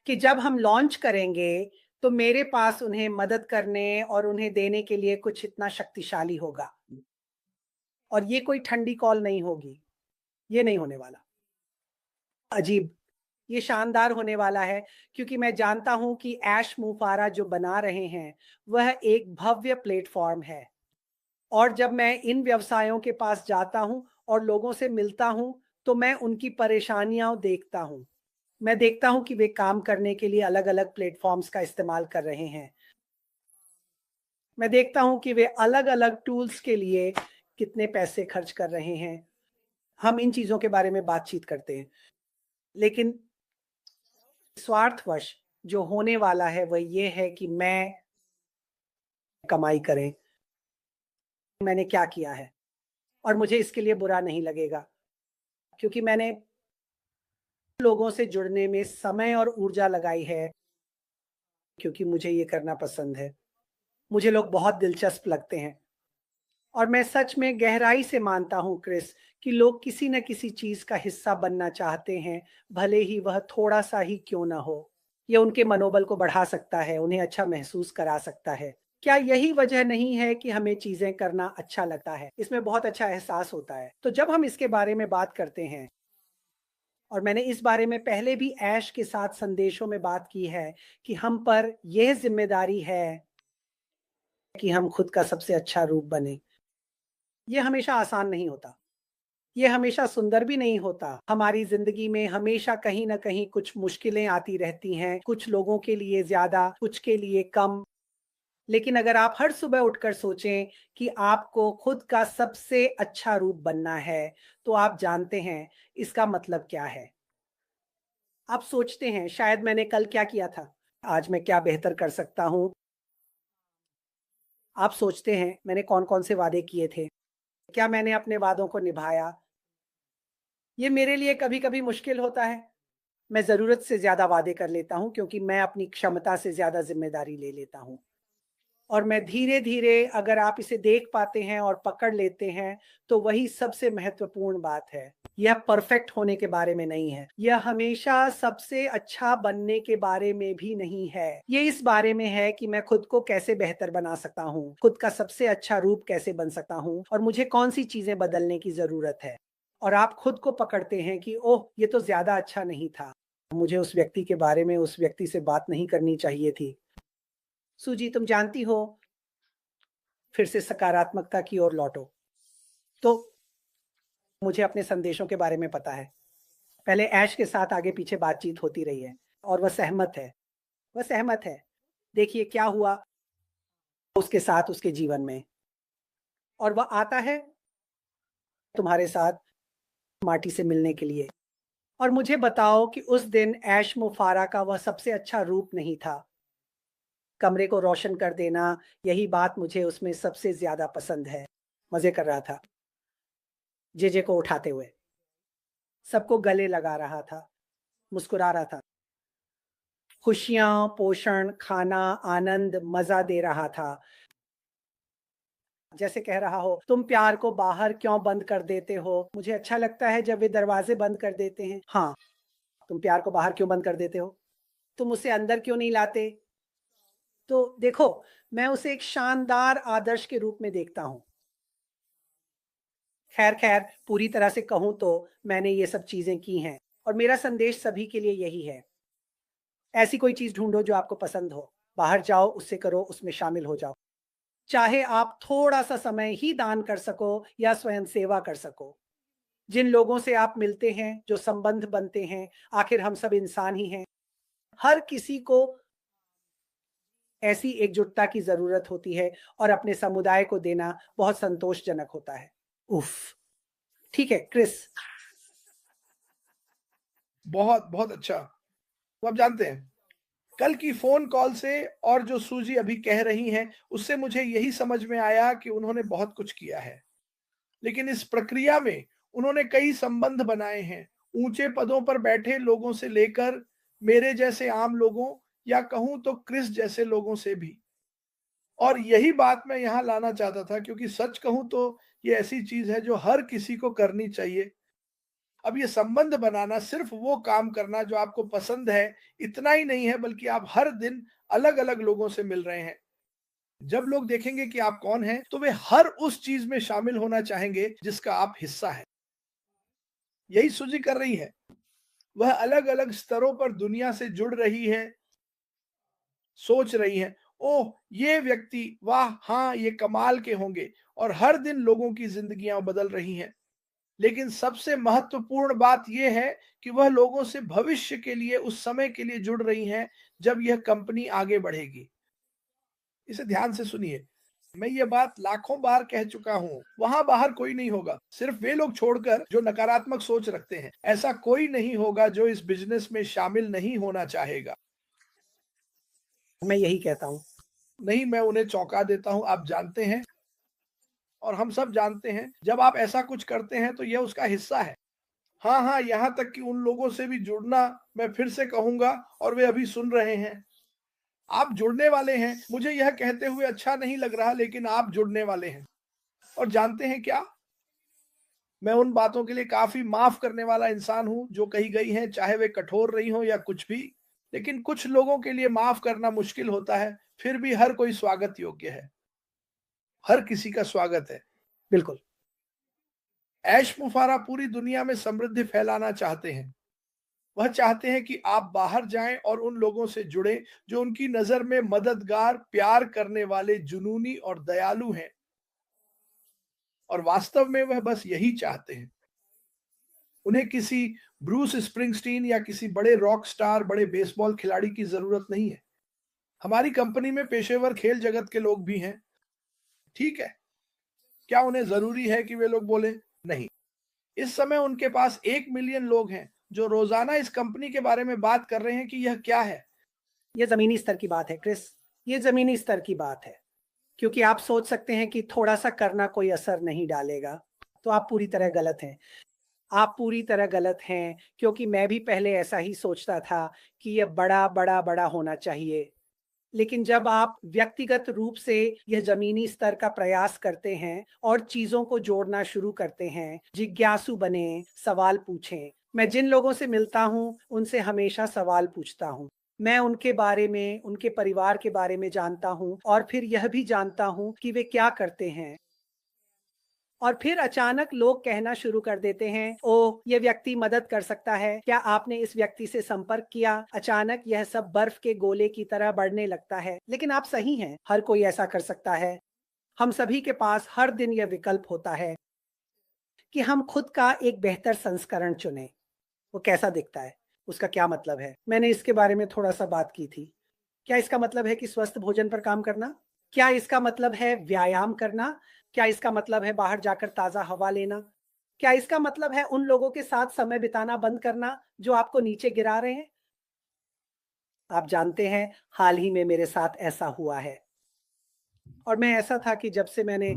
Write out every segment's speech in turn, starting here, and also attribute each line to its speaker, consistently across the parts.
Speaker 1: कि जब हम लॉन्च करेंगे तो मेरे पास उन्हें मदद करने और उन्हें देने के लिए कुछ इतना शक्तिशाली होगा। और ये कोई ठंडी कॉल नहीं होगी, ये नहीं होने वाला। अजीब, ये शानदार होने वाला है क्योंकि मैं जानता हूँ कि ऐश मुफारा जो बना रहे हैं, वह एक भव्य प्लेटफ़ॉर्म है। और जब मैं इन व्यवसायों के पास जाता हूँ और लोगों से मिलता हूँ, तो मैं उनकी परेशानियाँ देखता हूँ। मैं देखता हूँ कि वे काम करने के लिए अलग-अलग प्लेटफ़ॉर्म्स का इस्तेमाल कर रहे हैं। मैं देखता हूँ कि वे अलग-अलग टूल्स के लिए कितने पैसे खर्च कर रहे हैं। हम इन चीज़ों के बारे में बातचीत करते हैं। लेकिन स्वार्थवश जो होने वाला है वह ये है कि मैं कमाई करें। मैंने क्या किया है और मुझे इसके लिए बुरा नहीं लगेगा क्योंकि मैंने लोगों से जुड़ने में समय और ऊर्जा लगाई है क्योंकि मुझे ये करना पसंद है। मुझे लोग बहुत दिलचस्प लगते हैं और मैं सच में गहराई से मानता हूँ क्रिस कि लोग किसी न किसी चीज़ का हिस्सा बनना चाहते हैं, भले ही वह थोड़ा-सा ही क्यों ना हो। ये उनके मनोबल को बढ़ा सकता है, उन्हें अच्छा महसूस करा सकता है। क्या यही वजह नहीं है कि हमें चीज़ें करना अच्छा लगता है? इसमें बहुत अच्छा एहसास होता है। तो जब हम इसके बारे में बात करते हैं और मैंने इस बारे में पहले भी ऐश के साथ संदेशों में बात की है कि हम पर यह ज़िम्मेदारी है कि हम खुद का सबसे अच्छा रूप बनें। ये हमेशा आसान नहीं होता। ये हमेशा सुंदर भी नहीं होता। हमारी ज़िंदगी में हमेशा कहीं न कहीं कुछ मुश्किलें आती रहती हैं, कुछ लोगों के लिए ज़्यादा, कुछ के लिए कम। लेकिन अगर आप हर सुबह उठकर सोचें कि आपको खुद का सबसे अच्छा रूप बनना है, तो आप जानते हैं इसका मतलब क्या है। आप सोचते हैं शायद मैंने कल क्या किया था? आज मैं क्या बेहतर कर सकता हूँ? आप सोचते हैं मैंने कौन-कौन से वादे किए थे? क्या मैंने अपने वादों को निभाया? ये मेरे लिए कभी-कभी मुश्किल होता है। मैं ज़रूरत से ज़्यादा वादे कर लेता हूँ क्योंकि मैं अपनी क्षमता से ज़्यादा ज़िम्मेदारी ले लेता हूँ। और मैं धीरे-धीरे अगर आप इसे देख पाते हैं और पकड़ लेते हैं, तो वही सबसे महत्वपूर्ण बात है। यह परफेक्ट होने के बारे में नहीं है। यह हमेशा सबसे अच्छा बनने के बारे में भी नहीं है। ये इस बारे में है कि मैं खुद को कैसे बेहतर बना सकता हूँ, खुद का सबसे अच्छा रूप कैसे बन सकता हूँ और मुझे कौन-सी चीज़ें बदलने की ज़रूरत है। और आप खुद को पकड़ते हैं कि ओह! ये तो ज़्यादा अच्छा नहीं था। मुझे उस व्यक्ति के बारे में उस व्यक्ति से बात नहीं करनी चाहिए थी। सूजी तुम जानती हो, फिर से सकारात्मकता की ओर लौटो। तो मुझे अपने संदेशों के बारे में पता है। पहले ऐश के साथ आगे-पीछे बातचीत होती रही है और वह सहमत है। वह सहमत है। देखिए क्या हुआ उसके साथ उसके जीवन में और वह आता है तुम्हारे साथ माटी से मिलने के लिए। और मुझे बताओ कि उस दिन ऐश मुफारा का वह सबसे अच्छा रूप नहीं था। कमरे को रोशन कर देना, यही बात मुझे उसमें सबसे ज़्यादा पसंद है। मज़े कर रहा था, जेजे को उठाते हुए। सबको गले लगा रहा था, मुस्कुरा रहा था। खुशियाँ, पोषण, खाना, आनंद, मज़ा दे रहा था। जैसे कह रहा हो, तुम प्यार को बाहर क्यों बंद कर देते हो? मुझे अच्छा लगता है जब वे दरवाज़े बंद कर देते हैं। हाँ, तुम प्यार को बाहर क्यों बंद कर देते हो? तुम उसे अंदर क्यों नहीं लाते? तो देखो, मैं उसे एक शानदार आदर्श के रूप में देखता हूँ। ख़ैर, पूरी तरह से कहूँ तो मैंने ये सब चीज़ें की हैं और मेरा संदेश सभी के लिए यही है। ऐसी कोई चीज़ ढूँढो जो आपको पसंद हो। बाहर जाओ, उससे करो, उसमें शामिल हो जाओ। चाहे आप थोड़ा-सा समय ही दान कर सको या स्वयं सेवा कर सको। जिन लोगों से आप मिलते हैं, जो संबंध बनते हैं, आखिर हम सब इंसान ही हैं। हर किसी को ऐसी एकजुटता की ज़रूरत होती है और अपने समुदाय को देना बहुत संतोषजनक होता है। उफ़! ठीक है, क्रिस।
Speaker 2: बहुत, बहुत अच्छा। तो आप जानते हैं, कल की फ़ोन कॉल से और जो सूजी अभी कह रही हैं, उससे मुझे यही समझ में आया कि उन्होंने बहुत कुछ किया है। लेकिन इस प्रक्रिया में उन्होंने कई संबंध बनाए हैं, ऊँचे पदों पर बैठे लोगों से लेकर मेरे जैसे आम लोगों या कहूँ तो क्रिस जैसे लोगों से भी। और यही बात मैं यहाँ लाना चाहता था क्योंकि सच कहूँ तो ये ऐसी चीज़ है जो हर किसी को करनी चाहिए। अब ये संबंध बनाना, सिर्फ वो काम करना जो आपको पसंद है, इतना ही नहीं है, बल्कि आप हर दिन अलग अलग लोगों से मिल रहे हैं। जब लोग देखेंगे कि आप कौन हैं, तो वे हर उस चीज में शामिल होना चाहेंगे जिसका आप हिस्सा है। यही सूजी कर रही है। वह अलग अलग स्तरों पर दुनिया से जुड़ रही है, सोच रही हैं, ओह ये व्यक्ति, वाह हाँ ये कमाल के होंगे, और हर दिन लोगों की जिंदगियां बदल रही हैं। लेकिन सबसे महत्वपूर्ण बात यह है कि वह लोगों से भविष्य के लिए, उस समय के लिए जुड़ रही हैं जब यह कंपनी आगे बढ़ेगी। इसे ध्यान से सुनिए। मैं ये बात लाखों बार कह चुका हूं, वहां बाहर कोई नहीं होगा, सिर्फ वे लोग छोड़कर जो नकारात्मक सोच रखते हैं। ऐसा कोई नहीं होगा जो इस बिजनेस में शामिल नहीं होना चाहेगा।
Speaker 1: मैं यही कहता हूँ।
Speaker 2: नहीं, मैं उन्हें चौंका देता हूं, आप जानते हैं, और हम सब जानते हैं, जब आप ऐसा कुछ करते हैं तो यह उसका हिस्सा है। हाँ हाँ, यहां तक कि उन लोगों से भी जुड़ना, मैं फिर से कहूंगा, और वे अभी सुन रहे हैं। आप जुड़ने वाले हैं। मुझे यह कहते हुए अच्छा नहीं लग रहा, लेकिन आप जुड़ने वाले हैं। और जानते हैं क्या, मैं उन बातों के लिए काफी माफ करने वाला इंसान हूं जो कही गई हैं, चाहे वे कठोर रही हो या कुछ भी। लेकिन कुछ लोगों के लिए माफ करना मुश्किल होता है। फिर भी हर कोई स्वागत योग्य है, हर किसी का स्वागत है।
Speaker 1: बिल्कुल।
Speaker 2: ऐश मुफारा पूरी दुनिया में समृद्धि फैलाना चाहते हैं। वह चाहते हैं कि आप बाहर जाएं और उन लोगों से जुड़ें जो उनकी नजर में मददगार, प्यार करने वाले, जुनूनी और दयालु हैं। और वास्तव में वह बस यही चाहते हैं। उन्हें किसी ब्रूस स्प्रिंगस्टीन या किसी बड़े रॉक स्टार, बड़े बेसबॉल खिलाड़ी की जरूरत नहीं है। हमारी कंपनी में पेशेवर खेल जगत के लोग भी हैं, ठीक है। क्या उन्हें जरूरी है कि वे लोग बोले? नहीं। इस समय उनके पास 1 मिलियन लोग हैं जो रोजाना इस कंपनी के बारे में बात कर रहे हैं कि यह क्या है।
Speaker 1: ये ज़मीनी स्तर की बात है क्रिस, ये ज़मीनी स्तर की बात है। क्योंकि आप सोच सकते हैं कि थोड़ा-सा करना कोई असर नहीं डालेगा, तो आप पूरी तरह गलत हैं। आप पूरी तरह गलत हैं, क्योंकि मैं भी पहले ऐसा ही सोचता था कि ये बड़ा, बड़ा, बड़ा होना चाहिए। लेकिन जब आप व्यक्तिगत रूप से यह ज़मीनी स्तर का प्रयास करते हैं और चीज़ों को जोड़ना शुरू करते हैं, जिज्ञासु बनें, सवाल पूछें। मैं जिन लोगों से मिलता हूँ, उनसे हमेशा सवाल पूछता हूँ। मैं उनके बारे में, उनके परिवार के बारे में जानता हूँ और फिर यह भी जानता हूँ कि वे क्या करते हैं। और फिर अचानक लोग कहना शुरू कर देते हैं, ओह! ये व्यक्ति मदद कर सकता है, क्या आपने इस व्यक्ति से संपर्क किया? अचानक यह सब बर्फ के गोले की तरह बढ़ने लगता है। लेकिन आप सही हैं, हर कोई ऐसा कर सकता है। हम सभी के पास हर दिन यह विकल्प होता है कि हम खुद का एक बेहतर संस्करण चुनें। वो कैसा दिखता है? उसका क्या मतलब है? मैंने इसके बारे में थोड़ा-सा बात की थी। क्या इसका मतलब है कि स्वस्थ भोजन पर काम करना? क्या इसका मतलब है व्यायाम करना? क्या इसका मतलब है बाहर जाकर ताज़ा हवा लेना? क्या इसका मतलब है उन लोगों के साथ समय बिताना बंद करना जो आपको नीचे गिरा रहे हैं? आप जानते हैं, हाल ही में मेरे साथ ऐसा हुआ है और मैं ऐसा था कि जब से मैंने,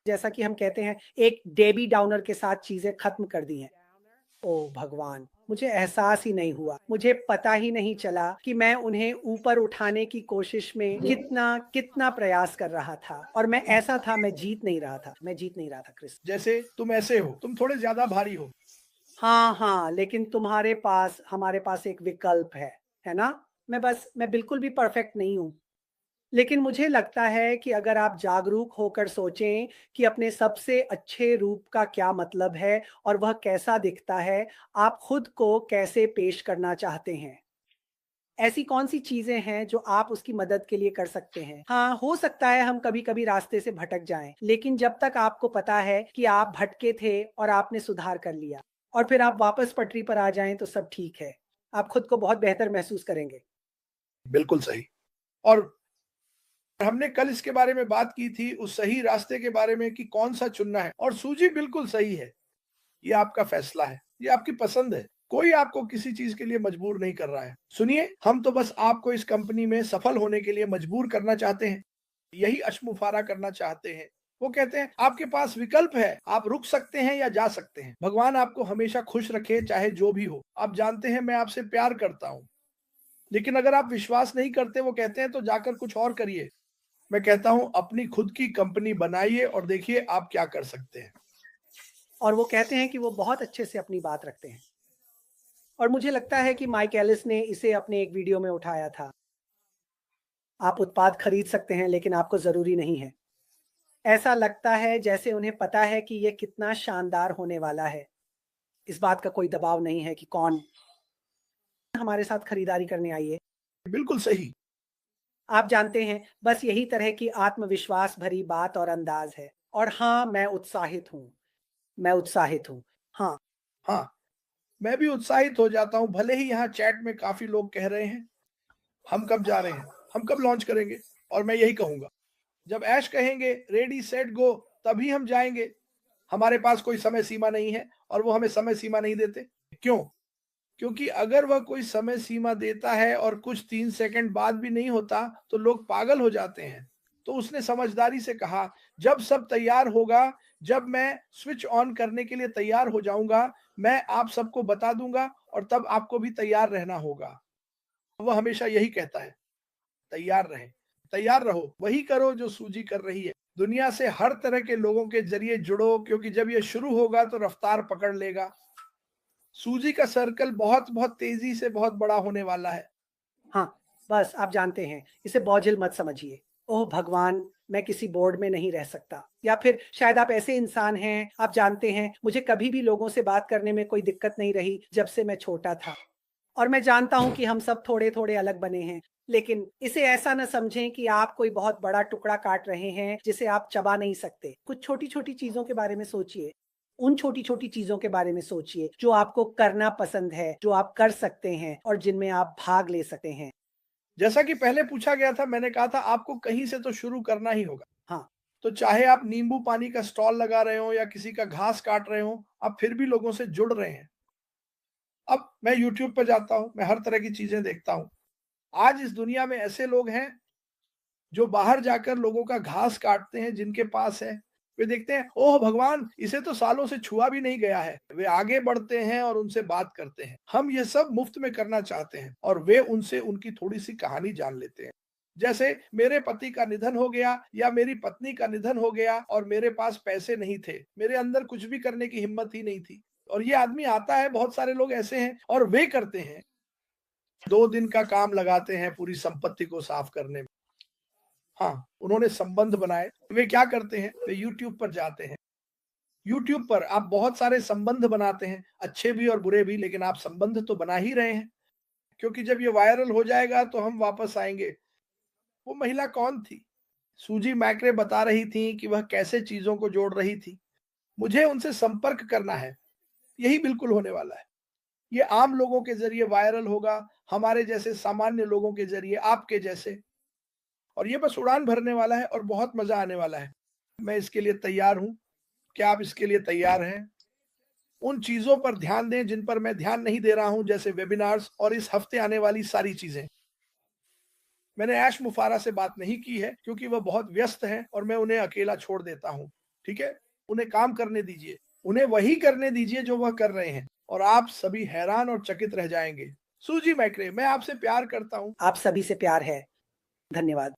Speaker 1: जैसा कि हम कहते हैं, एक डेबी डाउनर के साथ चीज़ें खत्म कर दी हैं। ओह भगवान! मुझे एहसास ही नहीं हुआ। मुझे पता ही नहीं चला कि मैं उन्हें ऊपर उठाने की कोशिश में कितना प्रयास कर रहा था और मैं ऐसा था, मैं जीत नहीं रहा था। मैं जीत नहीं रहा था क्रिस।
Speaker 2: जैसे तुम ऐसे हो, तुम थोड़े ज्यादा भारी हो।
Speaker 1: हाँ, हाँ, लेकिन तुम्हारे पास, हमारे पास एक विकल्प है ना? मैं बिल्कुल भी परफेक्ट नहीं हूँ। लेकिन मुझे लगता है कि अगर आप जागरूक होकर सोचें कि अपने सबसे अच्छे रूप का क्या मतलब है और वह कैसा दिखता है, आप खुद को कैसे पेश करना चाहते हैं। ऐसी कौन-सी चीज़ें हैं जो आप उसकी मदद के लिए कर सकते हैं? हाँ, हो सकता है हम कभी-कभी रास्ते से भटक जाएँ, लेकिन जब तक आपको पता है कि आप भटके थे और आपने सुधार कर लिया और फिर आप वापस पटरी पर आ जाएँ तो सब ठीक है। आप खुद को बहुत बेहतर महसूस करेंगे।
Speaker 2: बिल्कुल सही। और हमने कल इसके बारे में बात की थी, उस सही रास्ते के बारे में कि कौन सा चुनना है, और सूजी बिल्कुल सही है। ये आपका फैसला है, ये आपकी पसंद है। कोई आपको किसी चीज के लिए मजबूर नहीं कर रहा है। सुनिए, हम तो बस आपको इस कंपनी में सफल होने के लिए मजबूर करना चाहते हैं, यही अश्मुफारा करना चाहते हैं। वो कहते हैं आपके पास विकल्प है, आप रुक सकते हैं या जा सकते हैं। भगवान आपको हमेशा खुश रखे, चाहे जो भी हो। आप जानते हैं मैं आपसे प्यार करता हूं, लेकिन अगर आप विश्वास नहीं करते, वो कहते हैं, तो जाकर कुछ और करिए। मैं कहता हूं अपनी खुद की कंपनी बनाइए और देखिए आप क्या कर सकते हैं।
Speaker 1: और वो कहते हैं कि वो बहुत अच्छे से अपनी बात रखते हैं। और मुझे लगता है कि माइक एलिस ने इसे अपने एक वीडियो में उठाया था। आप उत्पाद खरीद सकते हैं लेकिन आपको ज़रूरी नहीं है। ऐसा लगता है जैसे उन्हें पता है कि ये कितना शानदार होने वाला है। इस बात का कोई दबाव नहीं है कि कौन हमारे साथ खरीदारी करने आइए।
Speaker 2: बिल्कुल सही।
Speaker 1: आप जानते हैं, बस यही तरह की आत्मविश्वास भरी बात और अंदाज़ है। और हाँ, मैं उत्साहित हूँ। मैं उत्साहित हूँ। हाँ,
Speaker 2: हाँ, मैं भी उत्साहित हो जाता हूँ, भले ही यहाँ चैट में काफ़ी लोग कह रहे हैं, हम कब जा रहे हैं? हम कब लॉन्च करेंगे? और मैं यही कहूँगा, जब ऐश कहेंगे रेडी सेट गो तभी हम जाएँगे। हमारे पास कोई समय सीमा नहीं है और वो हमें समय सीमा नहीं देते। क्यों? क्योंकि अगर वह कोई समय सीमा देता है और कुछ 3 सेकंड बाद भी नहीं होता, तो लोग पागल हो जाते हैं। तो उसने समझदारी से कहा, "जब सब तैयार होगा, जब मैं स्विच ऑन करने के लिए तैयार हो जाऊँगा, मैं आप सबको बता दूँगा और तब आपको भी तैयार रहना होगा।" वह हमेशा यही कहता है, "तैयार रहें, तैयार रहो, वही करो जो सूजी कर रही है। दुनिया से हर तरह के लोगों के ज़रिए जुड़ो क्योंकि जब ये शुरू होगा तो रफ्तार पकड़ लेगा। सूजी का सर्कल बहुत-बहुत तेज़ी से बहुत बड़ा होने वाला है।"
Speaker 1: हाँ, बस आप जानते हैं, इसे बोझिल मत समझिए। ओह भगवान! मैं किसी बोर्ड में नहीं रह सकता। या फिर शायद आप ऐसे इंसान हैं, आप जानते हैं, मुझे कभी भी लोगों से बात करने में कोई दिक्कत नहीं रही जब से मैं छोटा था। और मैं जानता हूँ कि हम सब थोड़े-थोड़े अलग बने हैं, लेकिन इसे ऐसा न समझें कि आप कोई बहुत बड़ा टुकड़ा काट रहे हैं, जिसे आप चबा नहीं सकते। कुछ छोटी-छोटी चीज़ों के बारे में सोचिए। उन छोटी-छोटी चीज़ों के बारे में सोचिए, जो आपको करना पसंद है, जो आप कर सकते हैं और जिनमें आप भाग ले सकते हैं।
Speaker 2: जैसा कि पहले पूछा गया था, मैंने कहा था आपको कहीं से तो शुरू करना ही होगा।
Speaker 1: हाँ,
Speaker 2: तो चाहे आप नींबू पानी का स्टॉल लगा रहे हों या किसी का घास काट रहे हों, आप फिर भी लोगों से जुड़ रहे हैं। अब मैं यूट्यूब पे जाता हूँ, मैं हर तरह की चीज़ें देखता हूँ। आज इस दुनिया में ऐसे लोग हैं, जो बाहर जाकर लोगों का घास काटते हैं जिनके पास है। वे देखते हैं, ओह भगवान! इसे तो सालों से छुआ भी नहीं गया है। वे आगे बढ़ते हैं और उनसे बात करते हैं। हम ये सब मुफ्त में करना चाहते हैं और वे उनसे उनकी थोड़ी-सी कहानी जान लेते हैं। जैसे मेरे पति का निधन हो गया या मेरी पत्नी का निधन हो गया और मेरे पास पैसे नहीं थे। मेरे अंदर कुछ भी करने की हिम्मत ही नहीं थी। और ये आदमी आता है, बहुत सारे लोग ऐसे हैं और वे करते हैं। 2 दिन का काम लगाते हैं पूरी संपत्ति को साफ करने में। हाँ, उन्होंने संबंध बनाए। वे क्या करते हैं? वे यूट्यूब पर जाते हैं। यूट्यूब पर आप बहुत सारे संबंध बनाते हैं, अच्छे भी और बुरे भी, लेकिन आप संबंध तो बना ही रहे हैं, क्योंकि जब ये वायरल हो जाएगा तो हम वापस आएँगे। वो महिला कौन थी? सूजी मैक्रे बता रही थीं कि वह कैसे चीज़ों को जोड़ रही थी। मुझे उनसे संपर्क करना है, यही बिल्कुल होने वाला है। ये आम लोगों के ज़रिए वायरल होगा, हमारे जैसे सामान्य लोगों के ज़रिए, आपके जैसे। और ये बस उड़ान भरने वाला है और बहुत मज़ा आने वाला है। मैं इसके लिए तैयार हूँ। क्या आप इसके लिए तैयार हैं? उन चीज़ों पर ध्यान दें जिन पर मैं ध्यान नहीं दे रहा हूँ, जैसे वेबिनार्स और इस हफ्ते आने वाली सारी चीज़ें। मैंने ऐश मुफारा से बात नहीं की है क्योंकि वह बहुत व्यस्त हैं और मैं उन्हें अकेला छोड़ देता हूँ, ठीक है? उन्हें काम करने दीजिए, उन्हें वही करने दीजिए जो वह कर रहे हैं और आप सभी हैरान और चकित रह जाएँगे। सूजी मैक्रे, मैं आपसे प्यार करता हूँ।
Speaker 1: आप सभी से प्यार है। धन्यवाद।